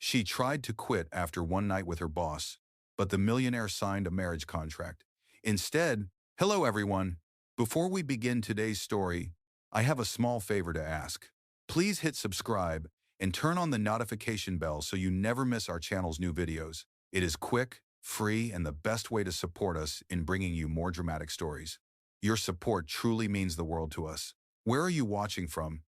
She tried to quit after one night with her boss, but the millionaire signed a marriage contract. Instead, hello everyone. Before we begin today's story, I have a small favor to ask. Please hit subscribe and turn on the notification bell so you never miss our channel's new videos. It is quick, free, and the best way to support us in bringing you more dramatic stories. Your support truly means the world to us. Where are you watching from?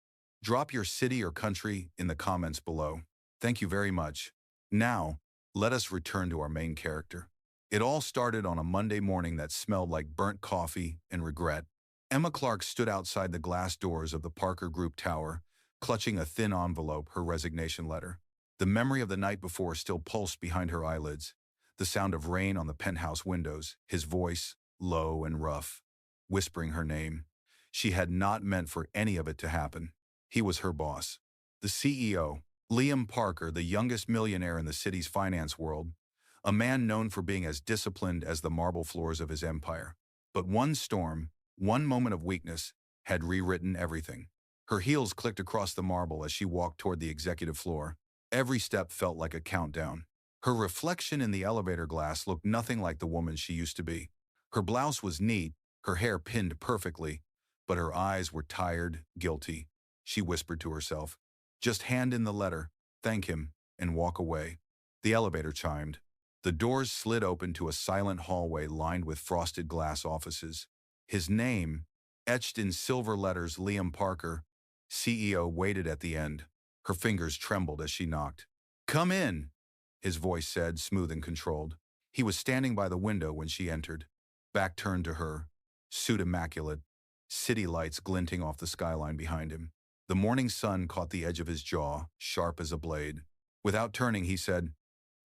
Drop your city or country in the comments below. Thank you very much. Now, let us return to our main character. It all started on a Monday morning that smelled like burnt coffee and regret. Emma Clark stood outside the glass doors of the Parker Group Tower, clutching a thin envelope, her resignation letter. The memory of the night before still pulsed behind her eyelids. The sound of rain on the penthouse windows, his voice, low and rough, whispering her name. She had not meant for any of it to happen. He was her boss. The CEO, Liam Parker, the youngest millionaire in the city's finance world, a man known for being as disciplined as the marble floors of his empire. But one storm, one moment of weakness, had rewritten everything. Her heels clicked across the marble as she walked toward the executive floor. Every step felt like a countdown. Her reflection in the elevator glass looked nothing like the woman she used to be. Her blouse was neat, her hair pinned perfectly, but her eyes were tired, guilty. She whispered to herself, "Just hand in the letter, thank him, and walk away." The elevator chimed. The doors slid open to a silent hallway lined with frosted glass offices. His name, etched in silver letters, Liam Parker, CEO, waited at the end. Her fingers trembled as she knocked. "Come in," his voice said, smooth and controlled. He was standing by the window when she entered, back turned to her, suit immaculate, city lights glinting off the skyline behind him. The morning sun caught the edge of his jaw, sharp as a blade. Without turning, he said,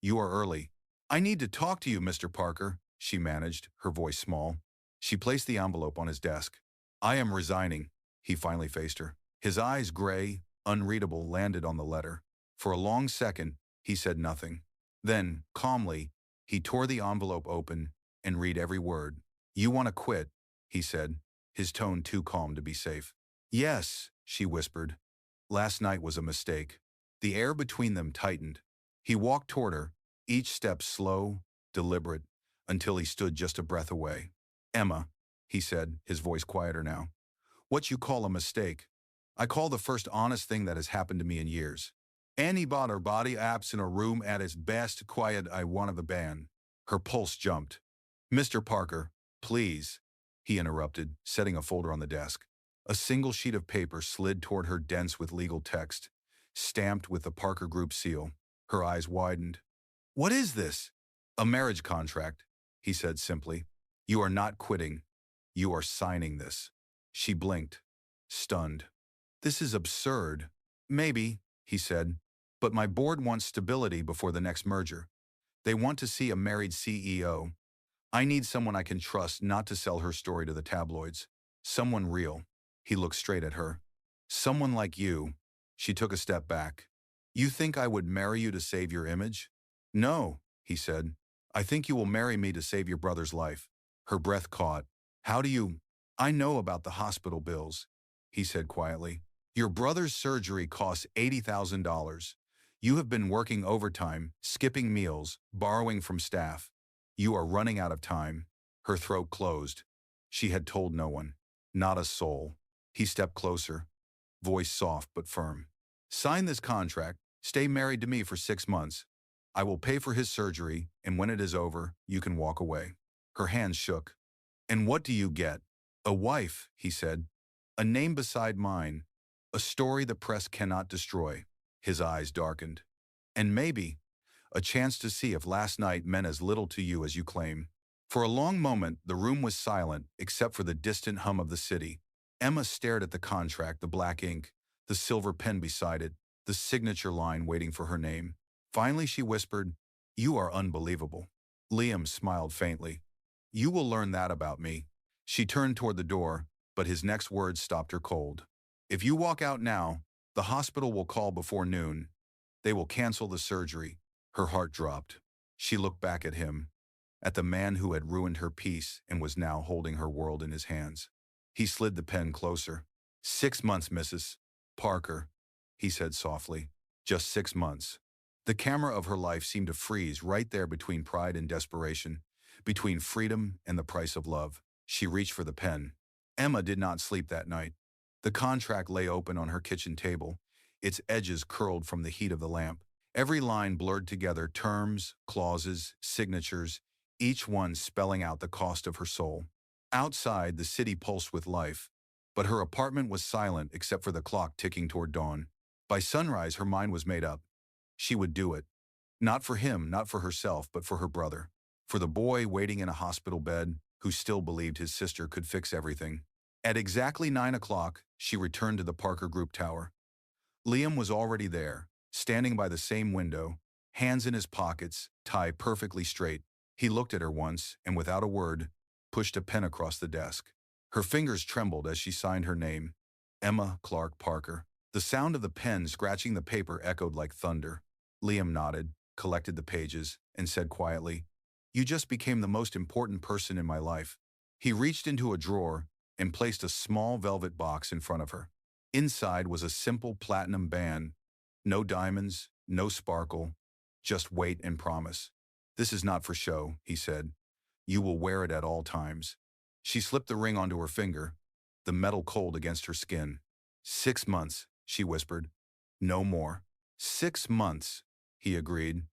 "You are early." "I need to talk to you, Mr. Parker," she managed, her voice small. She placed the envelope on his desk. "I am resigning." He finally faced her. His eyes, gray, unreadable, landed on the letter. For a long second, he said nothing. Then, calmly, he tore the envelope open and read every word. "You want to quit," he said, his tone too calm to be safe. "Yes," she whispered. "Last night was a mistake." The air between them tightened. He walked toward her, each step slow, deliberate, until he stood just a breath away. "Emma," he said, his voice quieter now. "What you call a mistake, I call the first honest thing that has happened to me in years. Annie bought her body apps in a room at its best quiet. I one of the band." Her pulse jumped. "Mr. Parker, please," he interrupted, setting a folder on the desk. A single sheet of paper slid toward her, dense with legal text, stamped with the Parker Group seal. Her eyes widened. "What is this?" "A marriage contract," he said simply. "You are not quitting. You are signing this." She blinked, stunned. "This is absurd." "Maybe," he said, "but my board wants stability before the next merger. They want to see a married CEO. I need someone I can trust not to sell her story to the tabloids. Someone real." He looked straight at her. "Someone like you." She took a step back. "You think I would marry you to save your image?" "No," he said. "I think you will marry me to save your brother's life." Her breath caught. "How do you—" "I know about the hospital bills," he said quietly. "Your brother's surgery costs $80,000. You have been working overtime, skipping meals, borrowing from staff. You are running out of time." Her throat closed. She had told no one. Not a soul. He stepped closer, voice soft but firm. "Sign this contract. Stay married to me for 6 months. I will pay for his surgery, and when it is over, you can walk away." Her hands shook. "And what do you get?" "A wife," he said. "A name beside mine. A story the press cannot destroy." His eyes darkened. "And maybe a chance to see if last night meant as little to you as you claim." For a long moment, the room was silent except for the distant hum of the city. Emma stared at the contract, the black ink, the silver pen beside it, the signature line waiting for her name. Finally, she whispered, "You are unbelievable." Liam smiled faintly. "You will learn that about me." She turned toward the door, but his next words stopped her cold. "If you walk out now, the hospital will call before noon. They will cancel the surgery." Her heart dropped. She looked back at him, at the man who had ruined her peace and was now holding her world in his hands. He slid the pen closer. "6 months, Mrs. Parker," he said softly. "Just 6 months." The camera of her life seemed to freeze right there between pride and desperation, between freedom and the price of love. She reached for the pen. Emma did not sleep that night. The contract lay open on her kitchen table, its edges curled from the heat of the lamp. Every line blurred together, terms, clauses, signatures, each one spelling out the cost of her soul. Outside, the city pulsed with life, but her apartment was silent except for the clock ticking toward dawn. By sunrise, her mind was made up. She would do it. Not for him, not for herself, but for her brother. For the boy waiting in a hospital bed who still believed his sister could fix everything. At exactly 9 o'clock, she returned to the Parker Group tower. Liam was already there, standing by the same window, hands in his pockets, tie perfectly straight. He looked at her once, and without a word, pushed a pen across the desk. Her fingers trembled as she signed her name, Emma Clark Parker. The sound of the pen scratching the paper echoed like thunder. Liam nodded, collected the pages, and said quietly, "You just became the most important person in my life." He reached into a drawer and placed a small velvet box in front of her. Inside was a simple platinum band. No diamonds, no sparkle, just weight and promise. "This is not for show," he said. "You will wear it at all times." She slipped the ring onto her finger, the metal cold against her skin. 6 months, she whispered. "No more." 6 months, he agreed.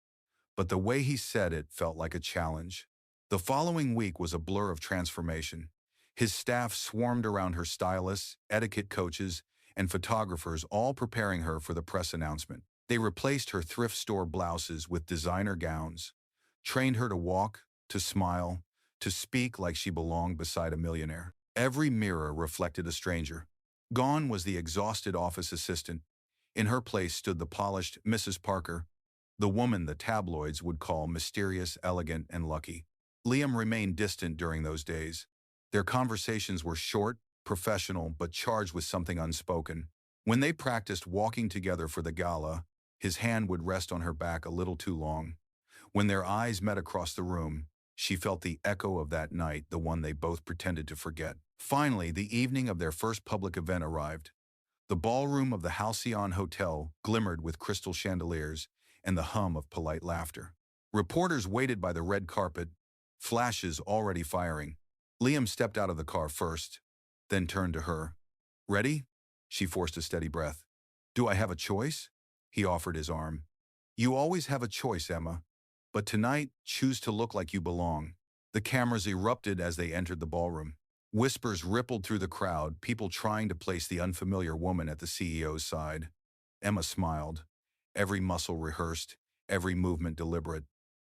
But the way he said it felt like a challenge. The following week was a blur of transformation. His staff swarmed around her, stylists, etiquette coaches, and photographers, all preparing her for the press announcement. They replaced her thrift store blouses with designer gowns, trained her to walk, to smile, to speak like she belonged beside a millionaire. Every mirror reflected a stranger. Gone was the exhausted office assistant. In her place stood the polished Mrs. Parker, the woman the tabloids would call mysterious, elegant, and lucky. Liam remained distant during those days. Their conversations were short, professional, but charged with something unspoken. When they practiced walking together for the gala, his hand would rest on her back a little too long. When their eyes met across the room, she felt the echo of that night, the one they both pretended to forget. Finally, the evening of their first public event arrived. The ballroom of the Halcyon Hotel glimmered with crystal chandeliers and the hum of polite laughter. Reporters waited by the red carpet, flashes already firing. Liam stepped out of the car first, then turned to her. "Ready?" She forced a steady breath. "Do I have a choice?" He offered his arm. "You always have a choice, Emma. But tonight, choose to look like you belong." The cameras erupted as they entered the ballroom. Whispers rippled through the crowd, people trying to place the unfamiliar woman at the CEO's side. Emma smiled, every muscle rehearsed, every movement deliberate.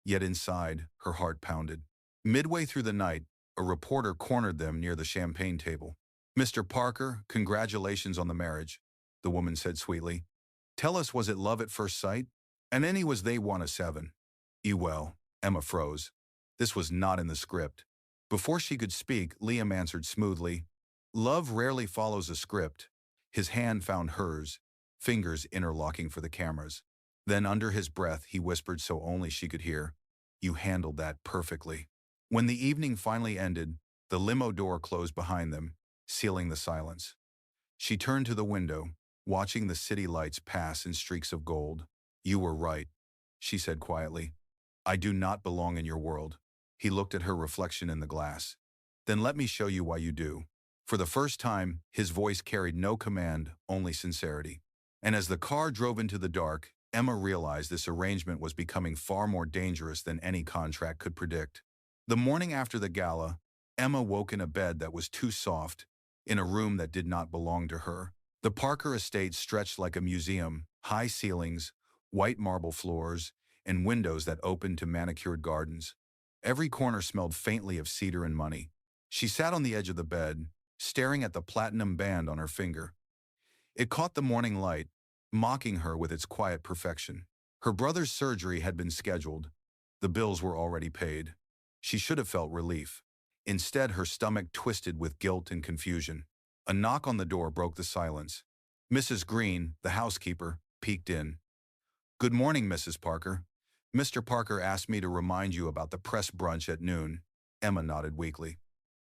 Yet inside, her heart pounded. Midway through the night, a reporter cornered them near the champagne table. "Mr. Parker, congratulations on the marriage," the woman said sweetly. "Tell us, was it love at first sight?" "And any was they 1-7. Well, Emma froze. This was not in the script. Before she could speak, Liam answered smoothly, "Love rarely follows a script." His hand found hers, fingers interlocking for the cameras. Then under his breath, he whispered so only she could hear, "You handled that perfectly." When the evening finally ended, the limo door closed behind them, sealing the silence. She turned to the window, watching the city lights pass in streaks of gold. "You were right," she said quietly. "I do not belong in your world." He looked at her reflection in the glass. "Then let me show you why you do." For the first time, his voice carried no command, only sincerity. And as the car drove into the dark, Emma realized this arrangement was becoming far more dangerous than any contract could predict. The morning after the gala, Emma woke in a bed that was too soft, in a room that did not belong to her. The Parker estate stretched like a museum, high ceilings, white marble floors, and windows that opened to manicured gardens. Every corner smelled faintly of cedar and money. She sat on the edge of the bed, staring at the platinum band on her finger. It caught the morning light, mocking her with its quiet perfection. Her brother's surgery had been scheduled. The bills were already paid. She should have felt relief. Instead, her stomach twisted with guilt and confusion. A knock on the door broke the silence. Mrs. Green, the housekeeper, peeked in. "Good morning, Mrs. Parker. Mr. Parker asked me to remind you about the press brunch at noon." Emma nodded weakly.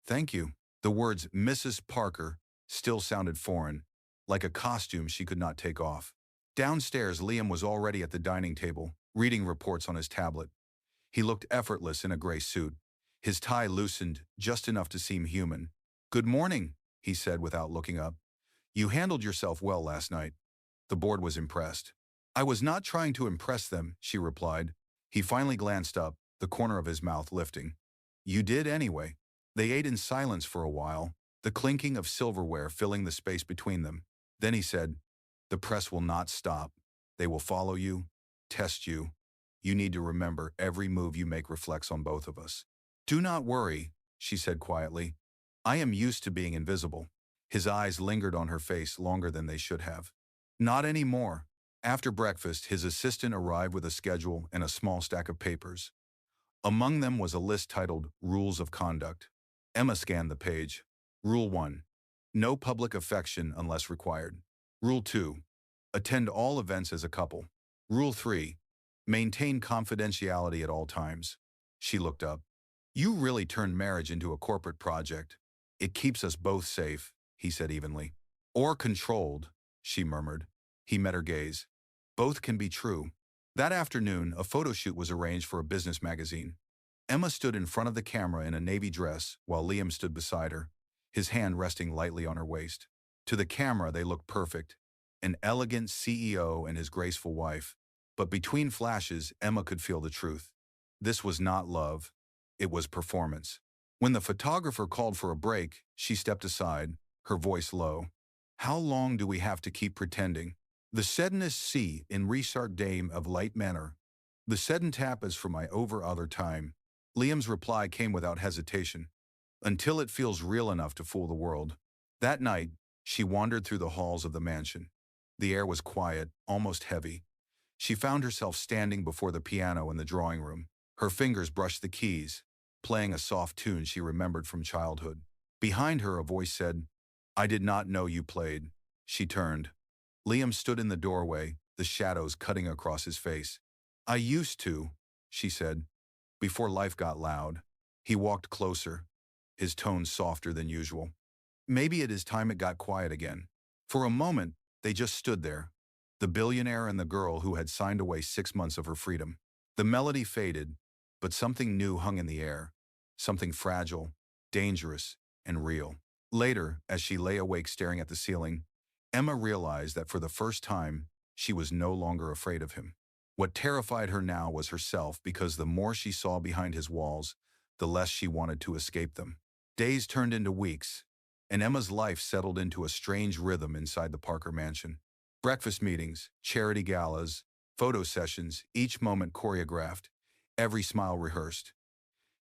"Thank you." The words Mrs. Parker still sounded foreign, like a costume she could not take off. Downstairs, Liam was already at the dining table, reading reports on his tablet. He looked effortless in a gray suit. His tie loosened just enough to seem human. "Good morning," he said without looking up. "You handled yourself well last night." The board was impressed. "I was not trying to impress them," she replied. He finally glanced up, the corner of his mouth lifting. "You did anyway." They ate in silence for a while, the clinking of silverware filling the space between them. Then he said, "The press will not stop. They will follow you, test you. You need to remember every move you make reflects on both of us." "Do not worry," she said quietly. "I am used to being invisible." His eyes lingered on her face longer than they should have. "Not anymore." After breakfast, his assistant arrived with a schedule and a small stack of papers. Among them was a list titled Rules of Conduct. Emma scanned the page. Rule 1. No public affection unless required. Rule 2. Attend all events as a couple. Rule 3. Maintain confidentiality at all times. She looked up. "You really turned marriage into a corporate project." "It keeps us both safe," he said evenly. "Or controlled," she murmured. He met her gaze. "Both can be true." That afternoon, a photo shoot was arranged for a business magazine. Emma stood in front of the camera in a navy dress while Liam stood beside her, his hand resting lightly on her waist. To the camera, they looked perfect, an elegant CEO and his graceful wife. But between flashes, Emma could feel the truth. This was not love. It was performance. When the photographer called for a break, she stepped aside, her voice low. "How long do we have to keep pretending?" "The seddenest sea in Resart Dame of light manner. The sedden tap is for my over other time." Liam's reply came without hesitation. "Until it feels real enough to fool the world." That night, she wandered through the halls of the mansion. The air was quiet, almost heavy. She found herself standing before the piano in the drawing room. Her fingers brushed the keys, playing a soft tune she remembered from childhood. Behind her, a voice said, "I did not know you played." She turned. Liam stood in the doorway, the shadows cutting across his face. "I used to," she said, "before life got loud." He walked closer, his tone softer than usual. "Maybe it is time it got quiet again." For a moment, they just stood there, the billionaire and the girl who had signed away 6 months of her freedom. The melody faded, but something new hung in the air, something fragile, dangerous, and real. Later, as she lay awake staring at the ceiling, Emma realized that for the first time, she was no longer afraid of him. What terrified her now was herself, because the more she saw behind his walls, the less she wanted to escape them. Days turned into weeks, and Emma's life settled into a strange rhythm inside the Parker mansion. Breakfast meetings, charity galas, photo sessions, each moment choreographed, every smile rehearsed.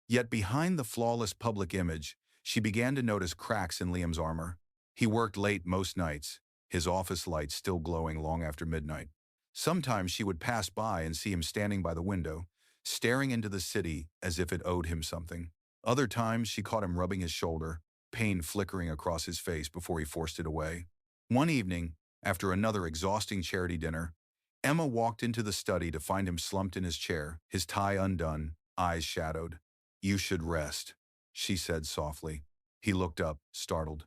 Yet behind the flawless public image, she began to notice cracks in Liam's armor. He worked late most nights, his office lights still glowing long after midnight. Sometimes she would pass by and see him standing by the window, staring into the city as if it owed him something. Other times she caught him rubbing his shoulder, pain flickering across his face before he forced it away. One evening, after another exhausting charity dinner, Emma walked into the study to find him slumped in his chair, his tie undone, eyes shadowed. "You should rest," she said softly. He looked up, startled.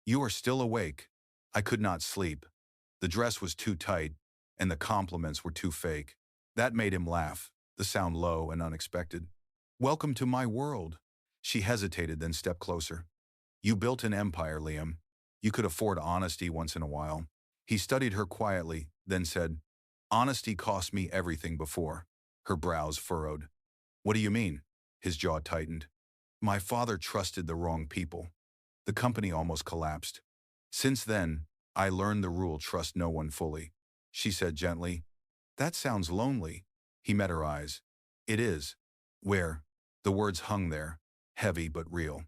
"You are still awake." "I could not sleep. The dress was too tight, and the compliments were too fake." That made him laugh, the sound low and unexpected. "Welcome to my world." She hesitated, then stepped closer. "You built an empire, Liam. You could afford honesty once in a while." He studied her quietly, then said, "Honesty cost me everything before." Her brows furrowed. "What do you mean?" His jaw tightened. "My father trusted the wrong people. The company almost collapsed. Since then, I learned the rule: trust no one fully." She said gently, "That sounds lonely." He met her eyes. "It is." "Where?" The words hung there, heavy but real.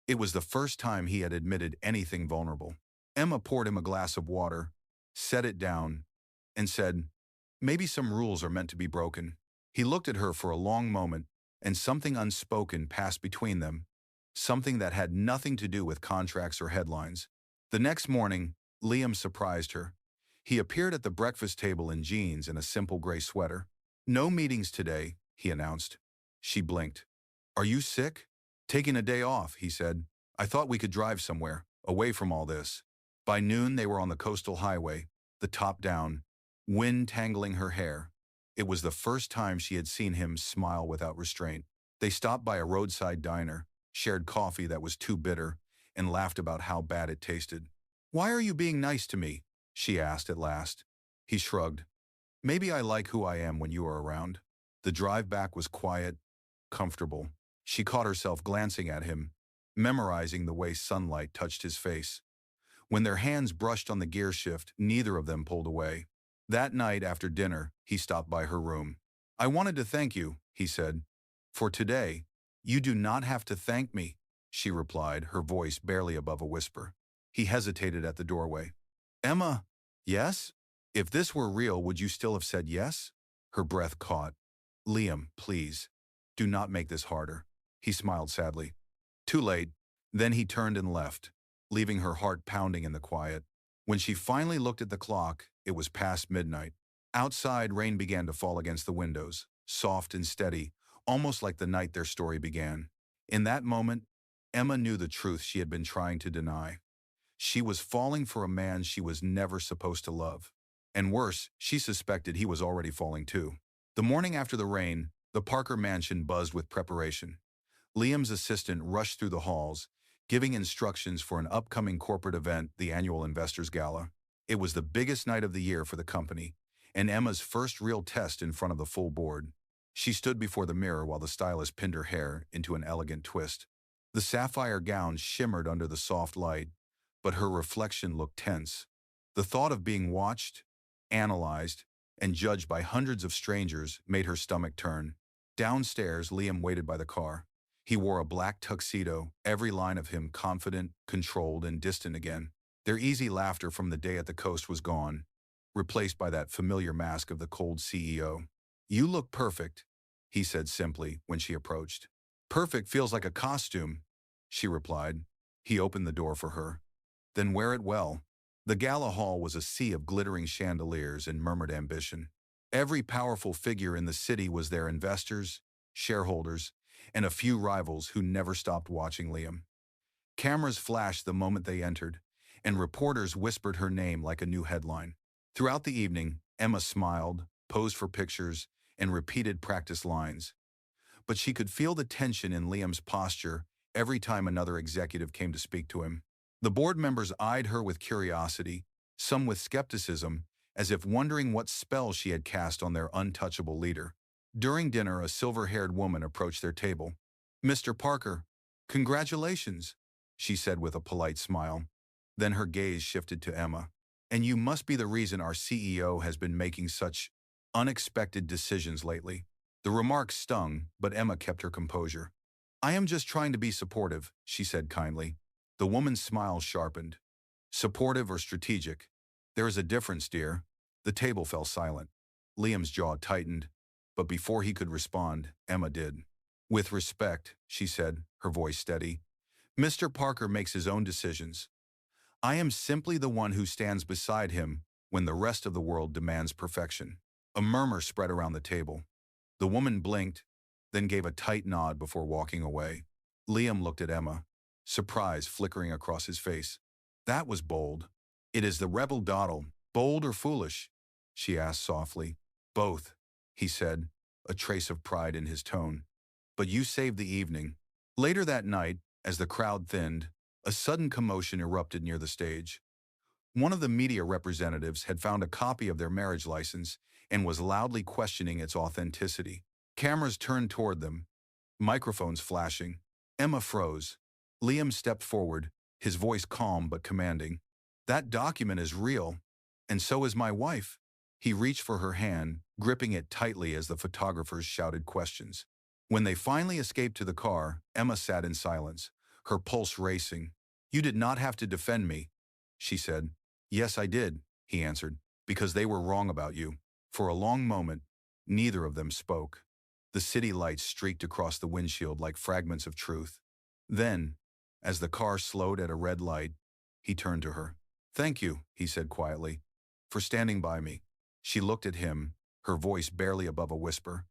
It was the first time he had admitted anything vulnerable. Emma poured him a glass of water, set it down, and said, "Maybe some rules are meant to be broken." He looked at her for a long moment, and something unspoken passed between them, something that had nothing to do with contracts or headlines. The next morning, Liam surprised her. He appeared at the breakfast table in jeans and a simple gray sweater. "No meetings today," he announced. She blinked. "Are you sick?" "Taking a day off," he said. "I thought we could drive somewhere, away from all this." By noon, they were on the coastal highway, the top down, wind tangling her hair. It was the first time she had seen him smile without restraint. They stopped by a roadside diner, shared coffee that was too bitter, and laughed about how bad it tasted. "Why are you being nice to me?" she asked at last. He shrugged. "Maybe I like who I am when you are around." The drive back was quiet, comfortable. She caught herself glancing at him, memorizing the way sunlight touched his face. When their hands brushed on the gear shift, neither of them pulled away. That night after dinner, he stopped by her room. "I wanted to thank you," he said. "For today." "You do not have to thank me," she replied, her voice barely above a whisper. He hesitated at the doorway. "Emma." "Yes?" "If this were real, would you still have said yes?" Her breath caught. "Liam, please. Do not make this harder." He smiled sadly. Too late. Then he turned and left, leaving her heart pounding in the quiet. When she finally looked at the clock, it was past midnight. Outside, rain began to fall against the windows, soft and steady, almost like the night their story began. In that moment, Emma knew the truth she had been trying to deny. She was falling for a man she was never supposed to love. And worse, she suspected he was already falling too. The morning after the rain, the Parker mansion buzzed with preparation. Liam's assistant rushed through the halls, giving instructions for an upcoming corporate event, the annual Investors Gala. It was the biggest night of the year for the company, and Emma's first real test in front of the full board. She stood before the mirror while the stylist pinned her hair into an elegant twist. The sapphire gown shimmered under the soft light, but her reflection looked tense. The thought of being watched, analyzed, and judged by hundreds of strangers made her stomach turn. Downstairs, Liam waited by the car. He wore a black tuxedo, every line of him confident, controlled, and distant again. Their easy laughter from the day at the coast was gone, replaced by that familiar mask of the cold CEO. "You look perfect," he said simply when she approached. "Perfect feels like a costume," she replied. He opened the door for her. "Then wear it well." The gala hall was a sea of glittering chandeliers and murmured ambition. Every powerful figure in the city was there: investors, shareholders, and a few rivals who never stopped watching Liam. Cameras flashed the moment they entered, and reporters whispered her name like a new headline. Throughout the evening, Emma smiled, posed for pictures, and repeated practice lines. But she could feel the tension in Liam's posture every time another executive came to speak to him. The board members eyed her with curiosity, some with skepticism, as if wondering what spell she had cast on their untouchable leader. During dinner, a silver-haired woman approached their table. "Mr. Parker, congratulations," she said with a polite smile. Then her gaze shifted to Emma. "And you must be the reason our CEO has been making such unexpected decisions lately." The remark stung, but Emma kept her composure. "I am just trying to be supportive," she said kindly. The woman's smile sharpened. "Supportive or strategic? There is a difference, dear." The table fell silent. Liam's jaw tightened, but before he could respond, Emma did. "With respect," she said, her voice steady, "Mr. Parker makes his own decisions. I am simply the one who stands beside him when the rest of the world demands perfection." A murmur spread around the table. The woman blinked, then gave a tight nod before walking away. Liam looked at Emma, surprise flickering across his face. "That was bold." "It is the rebel dawdle, bold or foolish?" she asked softly. "Both," he said, a trace of pride in his tone. "But you saved the evening." Later that night, as the crowd thinned, a sudden commotion erupted near the stage. One of the media representatives had found a copy of their marriage license and was loudly questioning its authenticity. Cameras turned toward them, microphones flashing. Emma froze. Liam stepped forward, his voice calm but commanding. "That document is real, and so is my wife." He reached for her hand, gripping it tightly as the photographers shouted questions. When they finally escaped to the car, Emma sat in silence, her pulse racing. "You did not have to defend me," she said. "Yes, I did," he answered, "because they were wrong about you." For a long moment, neither of them spoke. The city lights streaked across the windshield like fragments of truth. Then, as the car slowed at a red light, he turned to her. "Thank you," he said quietly, "for standing by me." She looked at him, her voice barely above a whisper.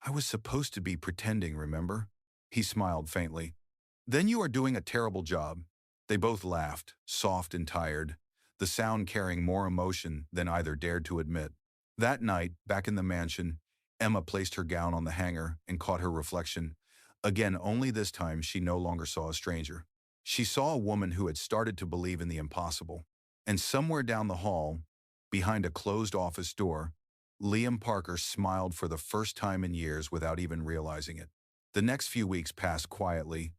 "I was supposed to be pretending, remember?" He smiled faintly. "Then you are doing a terrible job." They both laughed, soft and tired, the sound carrying more emotion than either dared to admit. That night, back in the mansion, Emma placed her gown on the hanger and caught her reflection. Again, only this time she no longer saw a stranger. She saw a woman who had started to believe in the impossible. And somewhere down the hall, behind a closed office door, Liam Parker smiled for the first time in years without even realizing it. The next few weeks passed quietly,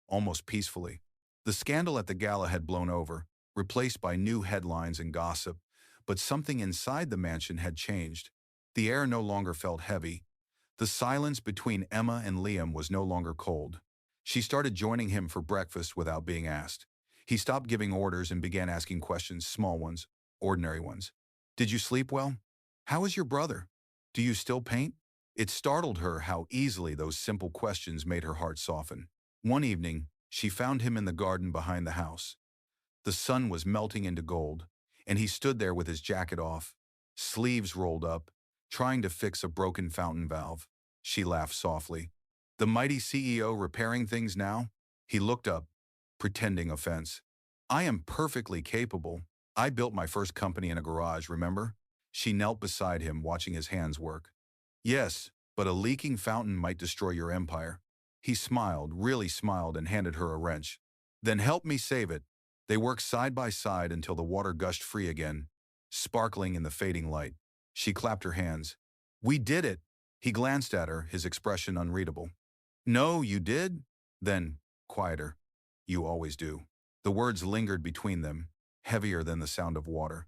almost peacefully. The scandal at the gala had blown over, replaced by new headlines and gossip, but something inside the mansion had changed. The air no longer felt heavy. The silence between Emma and Liam was no longer cold. She started joining him for breakfast without being asked. He stopped giving orders and began asking questions, small ones, ordinary ones. Did you sleep well? How is your brother? Do you still paint? It startled her how easily those simple questions made her heart soften. One evening, she found him in the garden behind the house. The sun was melting into gold, and he stood there with his jacket off, sleeves rolled up, trying to fix a broken fountain valve. She laughed softly. The mighty CEO repairing things now? He looked up, pretending offense. I am perfectly capable. I built my first company in a garage, remember? She knelt beside him, watching his hands work. Yes, but a leaking fountain might destroy your empire. He smiled, really smiled, and handed her a wrench. Then help me save it. They worked side by side until the water gushed free again, sparkling in the fading light. She clapped her hands. We did it. He glanced at her, his expression unreadable. No, you did? Then, quieter. You always do. The words lingered between them, heavier than the sound of water.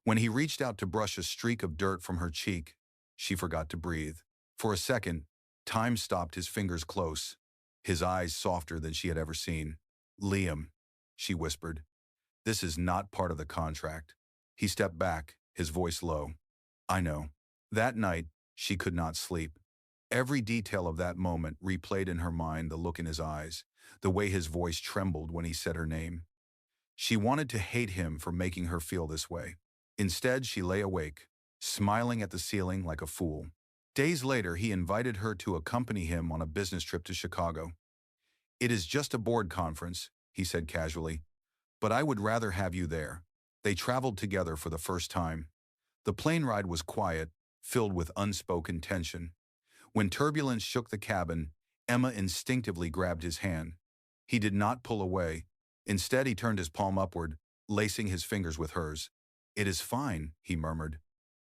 When he reached out to brush a streak of dirt from her cheek, she forgot to breathe. For a second, time stopped, his fingers close, his eyes softer than she had ever seen. Liam, she whispered, this is not part of the contract. He stepped back, his voice low. I know. That night, she could not sleep. Every detail of that moment replayed in her mind, the look in his eyes, the way his voice trembled when he said her name. She wanted to hate him for making her feel this way. Instead, she lay awake, smiling at the ceiling like a fool. Days later, he invited her to accompany him on a business trip to Chicago. It is just a board conference, he said casually, but I would rather have you there. They traveled together for the first time. The plane ride was quiet, filled with unspoken tension. When turbulence shook the cabin, Emma instinctively grabbed his hand. He did not pull away. Instead, he turned his palm upward, lacing his fingers with hers. It is fine, he murmured.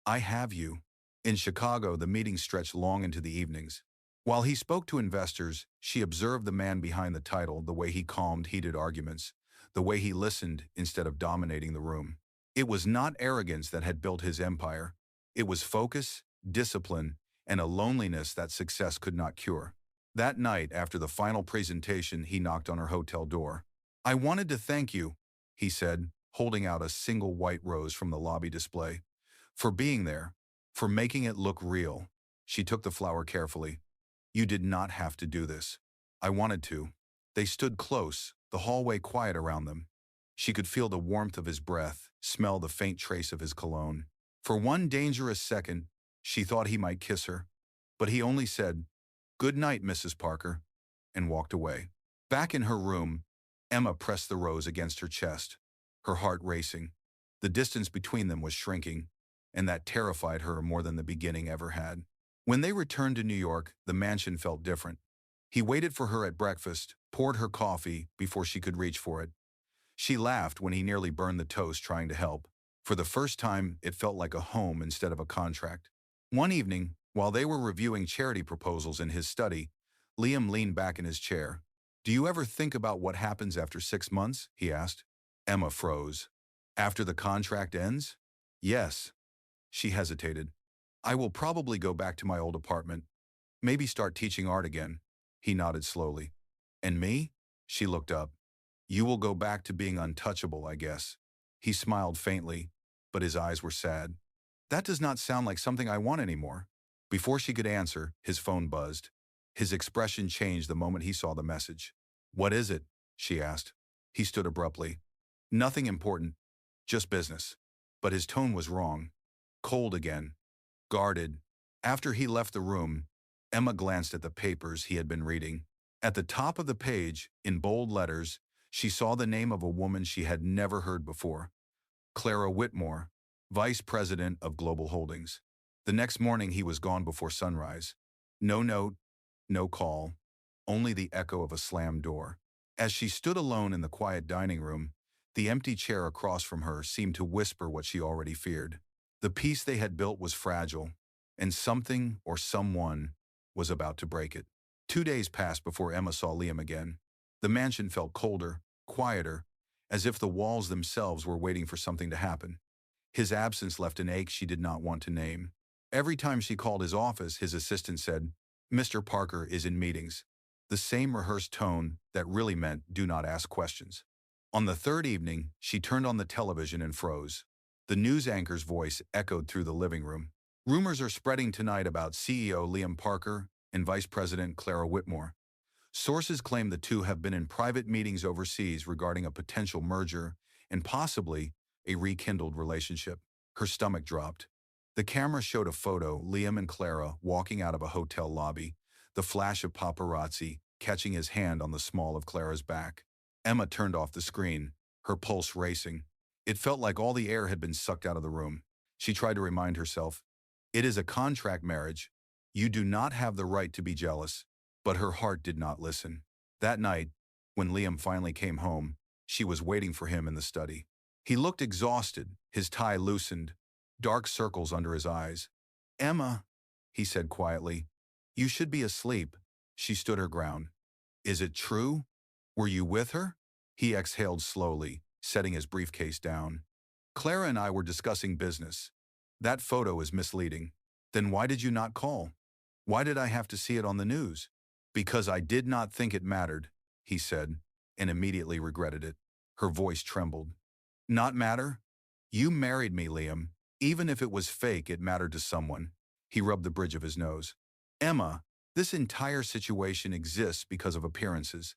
I have you. In Chicago, the meeting stretched long into the evenings. While he spoke to investors, she observed the man behind the title, the way he calmed heated arguments, the way he listened instead of dominating the room. It was not arrogance that had built his empire. It was focus, discipline, and a loneliness that success could not cure. That night, after the final presentation, he knocked on her hotel door. I wanted to thank you, he said, holding out a single white rose from the lobby display. For being there, for making it look real. She took the flower carefully. You did not have to do this. I wanted to. They stood close, the hallway quiet around them. She could feel the warmth of his breath, smell the faint trace of his cologne. For one dangerous second, she thought he might kiss her, but he only said, Good night, Mrs. Parker, and walked away. Back in her room, Emma pressed the rose against her chest, her heart racing. The distance between them was shrinking, and that terrified her more than the beginning ever had. When they returned to New York, the mansion felt different. He waited for her at breakfast, poured her coffee before she could reach for it. She laughed when he nearly burned the toast trying to help. For the first time, it felt like a home instead of a contract. One evening, while they were reviewing charity proposals in his study, Liam leaned back in his chair. Do you ever think about what happens after 6 months? He asked. Emma froze. After the contract ends? Yes. She hesitated. I will probably go back to my old apartment. Maybe start teaching art again. He nodded slowly. And me? She looked up. You will go back to being untouchable, I guess. He smiled faintly, but his eyes were sad. That does not sound like something I want anymore. Before she could answer, his phone buzzed. His expression changed the moment he saw the message. What is it? She asked. He stood abruptly. Nothing important, just business. But his tone was wrong. Cold again. Guarded. After he left the room, Emma glanced at the papers he had been reading. At the top of the page, in bold letters, she saw the name of a woman she had never heard before. Clara Whitmore, vice president of Global Holdings. The next morning he was gone before sunrise. No note, no call, only the echo of a slammed door. As she stood alone in the quiet dining room, the empty chair across from her seemed to whisper what she already feared. The peace they had built was fragile, and something or someone was about to break it. 2 days passed before Emma saw Liam again. The mansion felt colder, quieter, as if the walls themselves were waiting for something to happen. His absence left an ache she did not want to name. Every time she called his office, his assistant said, "Mr. Parker is in meetings." The same rehearsed tone that really meant, "Do not ask questions." On the third evening, she turned on the television and froze. The news anchor's voice echoed through the living room. "Rumors are spreading tonight about CEO Liam Parker and Vice President Clara Whitmore. Sources claim the two have been in private meetings overseas regarding a potential merger and possibly a rekindled relationship." Her stomach dropped. The camera showed a photo, Liam and Clara walking out of a hotel lobby, the flash of paparazzi catching his hand on the small of Clara's back. Emma turned off the screen, her pulse racing. It felt like all the air had been sucked out of the room. She tried to remind herself, "It is a contract marriage. You do not have the right to be jealous." But her heart did not listen. That night, when Liam finally came home, she was waiting for him in the study. He looked exhausted, his tie loosened, dark circles under his eyes. "Emma," he said quietly, "you should be asleep." She stood her ground. "Is it true? Were you with her?" He exhaled slowly, setting his briefcase down. "Clara and I were discussing business. That photo is misleading." "Then why did you not call? Why did I have to see it on the news?" "Because I did not think it mattered," he said, and immediately regretted it. Her voice trembled. "Not matter? You married me, Liam. Even if it was fake, it mattered to someone." He rubbed the bridge of his nose. "Emma, this entire situation exists because of appearances.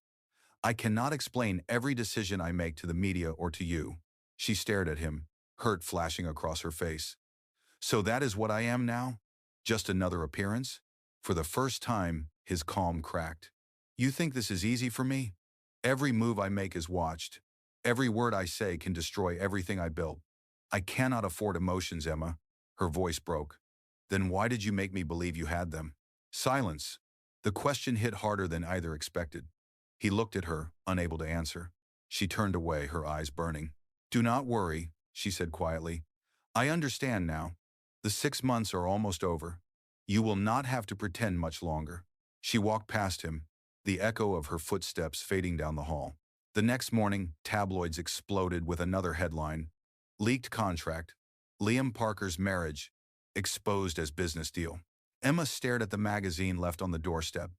I cannot explain every decision I make to the media or to you." She stared at him, hurt flashing across her face. "So that is what I am now? Just another appearance?" For the first time, his calm cracked. "You think this is easy for me? Every move I make is watched. Every word I say can destroy everything I built. I cannot afford emotions, Emma." Her voice broke. "Then why did you make me believe you had them?" Silence. The question hit harder than either expected. He looked at her, unable to answer. She turned away, her eyes burning. "Do not worry," she said quietly. "I understand now. The 6 months are almost over. You will not have to pretend much longer." She walked past him, the echo of her footsteps fading down the hall. The next morning, tabloids exploded with another headline: "Leaked contract. Liam Parker's marriage exposed as business deal." Emma stared at the magazine left on the doorstep.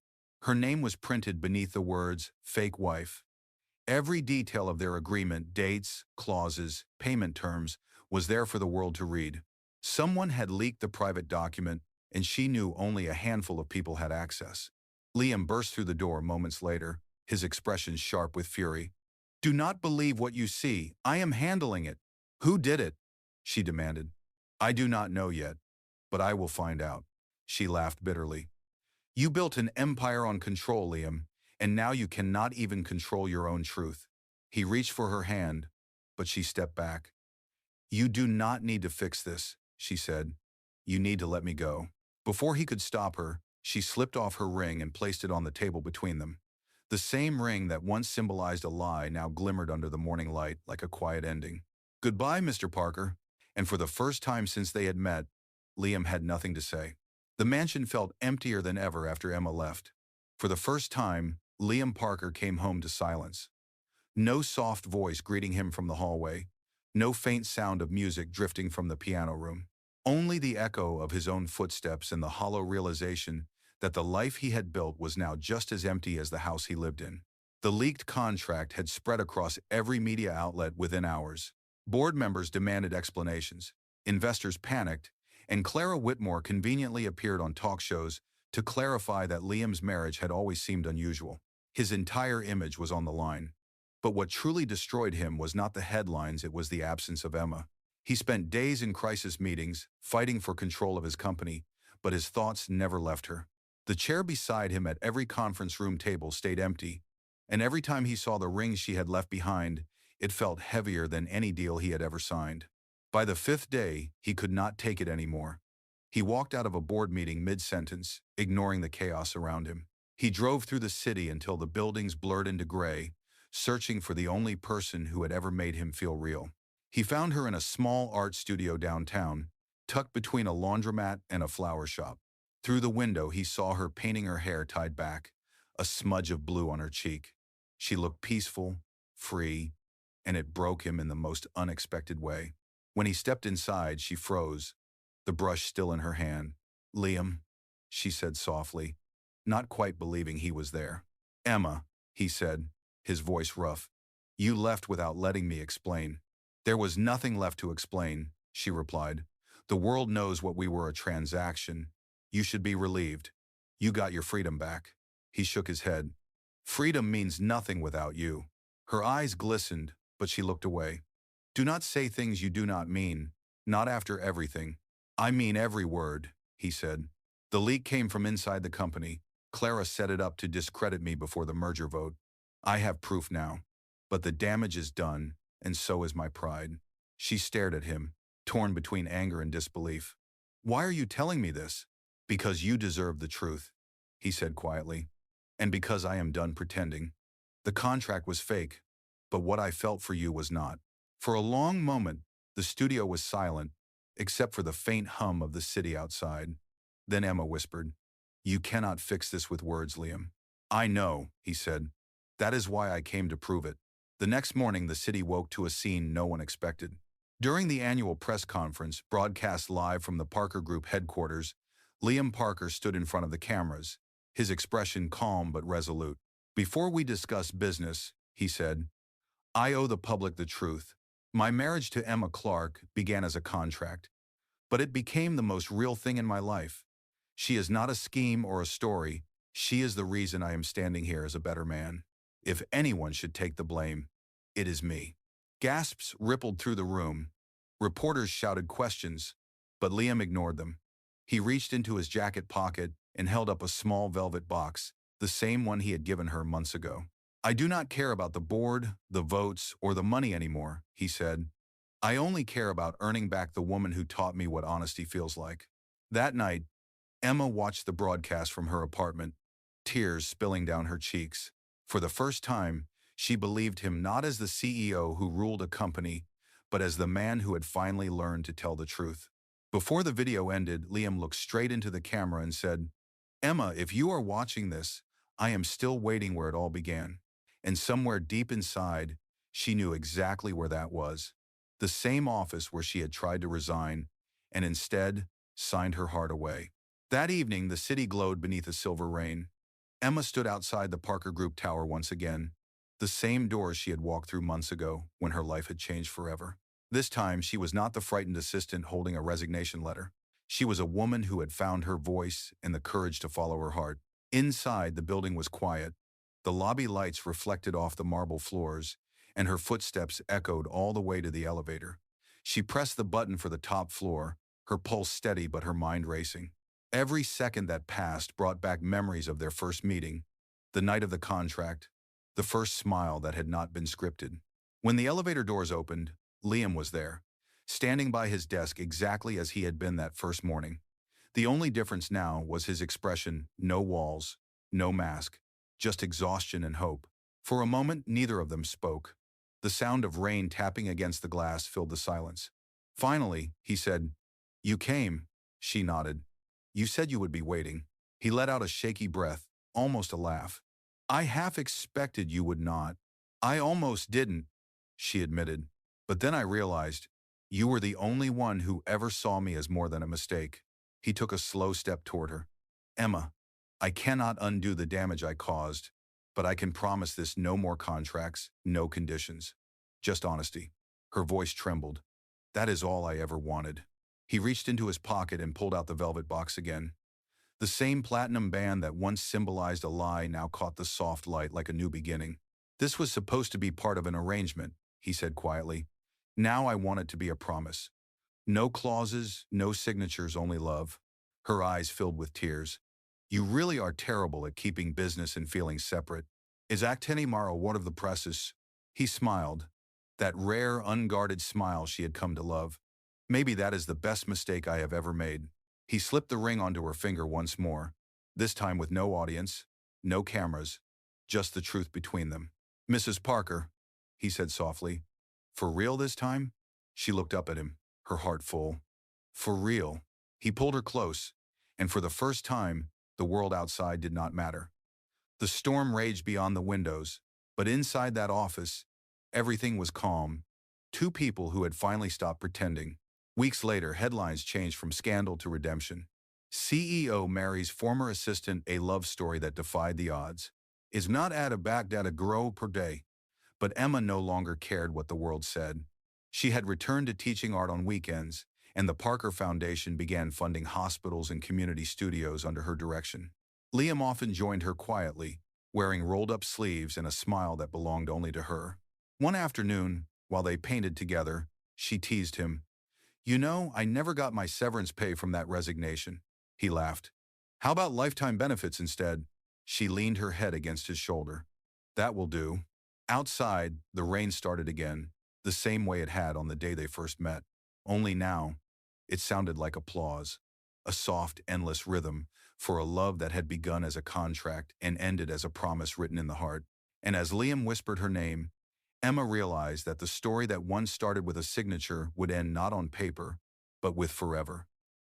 Her name was printed beneath the words, "Fake wife." Every detail of their agreement, dates, clauses, payment terms, was there for the world to read. Someone had leaked the private document, and she knew only a handful of people had access. Liam burst through the door moments later, his expression sharp with fury. "Do not believe what you see. I am handling it." "Who did it?" she demanded. "I do not know yet, but I will find out." She laughed bitterly. "You built an empire on control, Liam, and now you cannot even control your own truth." He reached for her hand, but she stepped back. "You do not need to fix this," she said. "You need to let me go." Before he could stop her, she slipped off her ring and placed it on the table between them. The same ring that once symbolized a lie now glimmered under the morning light like a quiet ending. "Goodbye, Mr. Parker." And for the first time since they had met, Liam had nothing to say. The mansion felt emptier than ever after Emma left. For the first time, Liam Parker came home to silence. No soft voice greeting him from the hallway, no faint sound of music drifting from the piano room. Only the echo of his own footsteps and the hollow realization that the life he had built was now just as empty as the house he lived in. The leaked contract had spread across every media outlet within hours. Board members demanded explanations, investors panicked, and Clara Whitmore conveniently appeared on talk shows to clarify that Liam's marriage had always seemed unusual. His entire image was on the line. But what truly destroyed him was not the headlines, it was the absence of Emma. He spent days in crisis meetings, fighting for control of his company, but his thoughts never left her. The chair beside him at every conference room table stayed empty, and every time he saw the ring she had left behind, it felt heavier than any deal he had ever signed. By the fifth day, he could not take it anymore. He walked out of a board meeting mid-sentence, ignoring the chaos around him. He drove through the city until the buildings blurred into gray, searching for the only person who had ever made him feel real. He found her in a small art studio downtown, tucked between a laundromat and a flower shop. Through the window, he saw her painting her hair tied back, a smudge of blue on her cheek. She looked peaceful, free, and it broke him in the most unexpected way. When he stepped inside, she froze, the brush still in her hand. "Liam," she said softly, not quite believing he was there. "Emma," he said, his voice rough. "You left without letting me explain." "There was nothing left to explain," she replied. "The world knows what we were, a transaction. You should be relieved. You got your freedom back." He shook his head. "Freedom means nothing without you." Her eyes glistened, but she looked away. "Do not say things you do not mean, not after everything." "I mean every word," he said. "The leak came from inside the company. Clara set it up to discredit me before the merger vote. I have proof now. But the damage is done, and so is my pride." She stared at him, torn between anger and disbelief. "Why are you telling me this?" "Because you deserve the truth," he said quietly. "And because I am done pretending. The contract was fake, but what I felt for you was not." For a long moment, the studio was silent, except for the faint hum of the city outside. Then Emma whispered, "You cannot fix this with words, Liam." "I know," he said. "That is why I came to prove it." The next morning, the city woke to a scene no one expected. During the annual press conference, broadcast live from the Parker Group headquarters, Liam Parker stood in front of the cameras, his expression calm but resolute. "Before we discuss business," he said, "I owe the public the truth. My marriage to Emma Clark began as a contract, but it became the most real thing in my life. She is not a scheme or a story. She is the reason I am standing here as a better man. If anyone should take the blame, it is me." Gasps rippled through the room. Reporters shouted questions, but Liam ignored them. He reached into his jacket pocket and held up a small velvet box, the same one he had given her months ago. "I do not care about the board, the votes, or the money anymore," he said. "I only care about earning back the woman who taught me what honesty feels like." That night, Emma watched the broadcast from her apartment, tears spilling down her cheeks. For the first time, she believed him not as the CEO who ruled a company, but as the man who had finally learned to tell the truth. Before the video ended, Liam looked straight into the camera and said, "Emma, if you are watching this, I am still waiting where it all began." And somewhere deep inside, she knew exactly where that was. The same office where she had tried to resign, and instead signed her heart away. That evening, the city glowed beneath a silver rain. Emma stood outside the Parker Group tower once again, the same doors she had walked through months ago when her life had changed forever. This time, she was not the frightened assistant holding a resignation letter. She was a woman who had found her voice and the courage to follow her heart. Inside, the building was quiet. The lobby lights reflected off the marble floors, and her footsteps echoed all the way to the elevator. She pressed the button for the top floor, her pulse steady but her mind racing. Every second that passed brought back memories of their first meeting, the night of the contract, the first smile that had not been scripted. When the elevator doors opened, Liam was there, standing by his desk exactly as he had been that first morning. The only difference now was his expression: no walls, no mask, just exhaustion and hope. For a moment, neither of them spoke. The sound of rain tapping against the glass filled the silence. Finally, he said, "You came." She nodded. "You said you would be waiting." He let out a shaky breath, almost a laugh. "I half expected you would not." "I almost didn't," she admitted. "But then I realized you were the only one who ever saw me as more than a mistake." He took a slow step toward her. "Emma, I cannot undo the damage I caused, but I can promise this: no more contracts, no conditions. Just honesty." Her voice trembled. "That is all I ever wanted." He reached into his pocket and pulled out the velvet box again. The same platinum band that once symbolized a lie now caught the soft light like a new beginning. "This was supposed to be part of an arrangement," he said quietly. "Now I want it to be a promise. No clauses, no signatures, only love." Her eyes filled with tears. "You really are terrible at keeping business and feelings separate. Is Actenimaro one of the presses?" He smiled, that rare, unguarded smile she had come to love. Maybe that is the best mistake I have ever made. He slipped the ring onto her finger once more, this time with no audience, no cameras, just the truth between them. Mrs. Parker, he said softly. For real this time? She looked up at him, her heart full. For real. He pulled her close, and for the first time, the world outside did not matter. The storm raged beyond the windows, but inside that office, everything was calm. Two people who had finally stopped pretending. Weeks later, headlines changed from scandal to redemption. CEO marries former assistant, a love story that defied the odds. Is not at a Baghdad a grow per day. But Emma no longer cared what the world said. She had returned to teaching art on weekends, and the Parker Foundation began funding hospitals and community studios under her direction. Liam often joined her quietly, wearing rolled-up sleeves and a smile that belonged only to her. One afternoon, while they painted together, she teased him. You know, I never got my severance pay from that resignation. He laughed. How about lifetime benefits instead? She leaned her head against his shoulder. That will do. Outside, the rain started again, the same way it had on the day they first met. Only now, it sounded like applause, a soft, endless rhythm for a love that had begun as a contract and ended as a promise written in the heart. And as Liam whispered her name, Emma realized that the story that once started with a signature would end not on paper, but with forever.